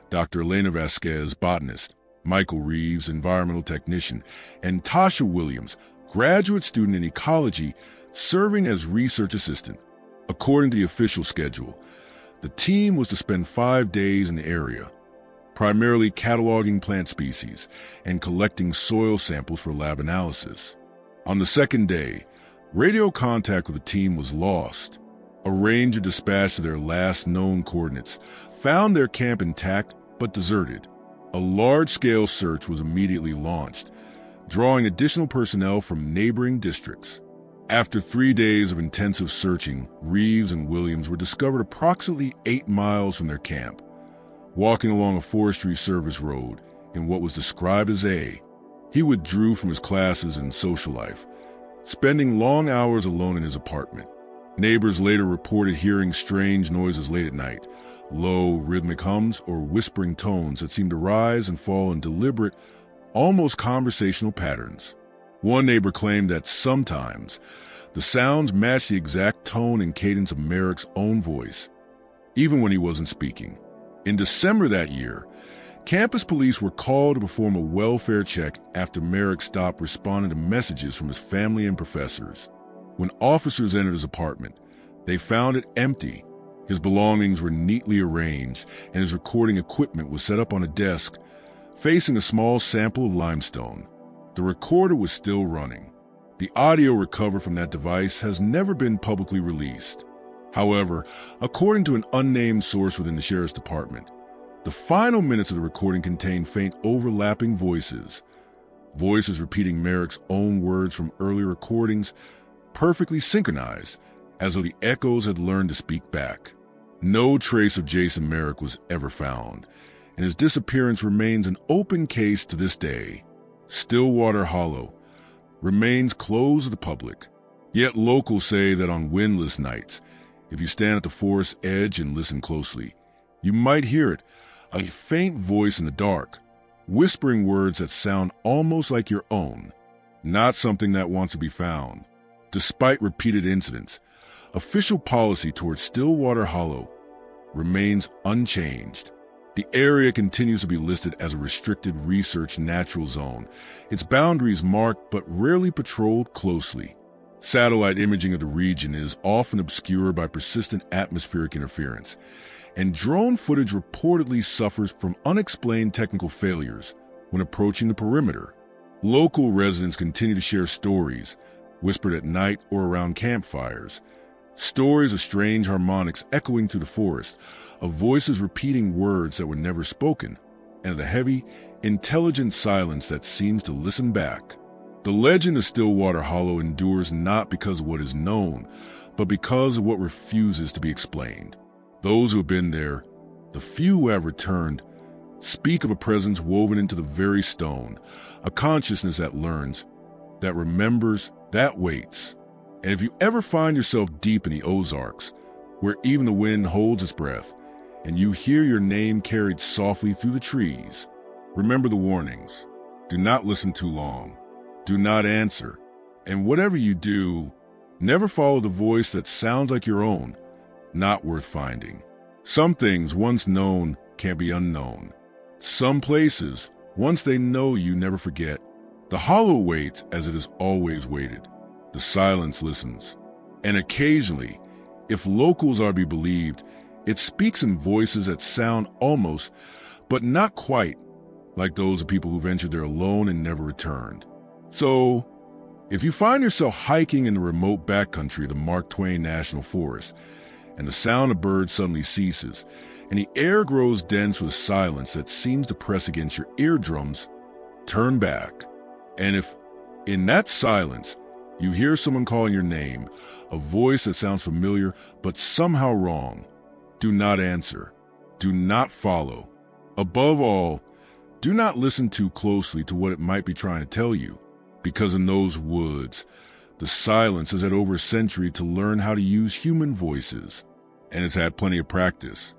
Dr. Elena Vasquez, botanist; Michael Reeves, environmental technician; and Tasha Williams, graduate student in ecology, serving as research assistant. According to the official schedule, the team was to spend 5 days in the area, primarily cataloging plant species and collecting soil samples for lab analysis. On the second day, radio contact with the team was lost. A ranger dispatched to their last known coordinates found their camp intact but deserted. A large-scale search was immediately launched, drawing additional personnel from neighboring districts. After 3 days of intensive searching, Reeves and Williams were discovered approximately 8 miles from their camp, walking along a Forestry Service road in what was described as A. He withdrew from his classes and social life, spending long hours alone in his apartment. Neighbors later reported hearing strange noises late at night, low, rhythmic hums or whispering tones that seemed to rise and fall in deliberate, almost conversational patterns. One neighbor claimed that sometimes the sounds matched the exact tone and cadence of Merrick's own voice, even when he wasn't speaking. In December that year, campus police were called to perform a welfare check after Merrick stopped responding to messages from his family and professors. When officers entered his apartment, they found it empty. His belongings were neatly arranged, and his recording equipment was set up on a desk, facing a small sample of limestone. The recorder was still running. The audio recovered from that device has never been publicly released. However, according to an unnamed source within the sheriff's department, the final minutes of the recording contained faint overlapping voices repeating Merrick's own words from earlier recordings, perfectly synchronized, as though the echoes had learned to speak back. No trace of Jason Merrick was ever found, and his disappearance remains an open case to this day. Stillwater Hollow remains closed to the public, yet locals say that on windless nights, if you stand at the forest's edge and listen closely, you might hear it, a faint voice in the dark, whispering words that sound almost like your own, not something that wants to be found. Despite repeated incidents, official policy towards Stillwater Hollow remains unchanged. The area continues to be listed as a restricted research natural zone, its boundaries marked but rarely patrolled closely. Satellite imaging of the region is often obscured by persistent atmospheric interference, and drone footage reportedly suffers from unexplained technical failures when approaching the perimeter. Local residents continue to share stories, whispered at night or around campfires. Stories of strange harmonics echoing through the forest, of voices repeating words that were never spoken, and of the heavy, intelligent silence that seems to listen back. The legend of Stillwater Hollow endures not because of what is known, but because of what refuses to be explained. Those who have been there, the few who have returned, speak of a presence woven into the very stone, a consciousness that learns, that remembers, that waits. And if you ever find yourself deep in the Ozarks, where even the wind holds its breath, and you hear your name carried softly through the trees, remember the warnings. Do not listen too long. Do not answer. And whatever you do, never follow the voice that sounds like your own, not worth finding. Some things once known can't be unknown. Some places, once they know you, never forget. The hollow waits as it has always waited. The silence listens. And occasionally, if locals are to be believed, it speaks in voices that sound almost, but not quite, like those of people who ventured there alone and never returned. So, if you find yourself hiking in the remote backcountry of the Mark Twain National Forest, and the sound of birds suddenly ceases, and the air grows dense with silence that seems to press against your eardrums, turn back. And if, in that silence, you hear someone calling your name, a voice that sounds familiar but somehow wrong, do not answer. Do not follow. Above all, do not listen too closely to what it might be trying to tell you, because in those woods, the silence has had over a century to learn how to use human voices, and has had plenty of practice.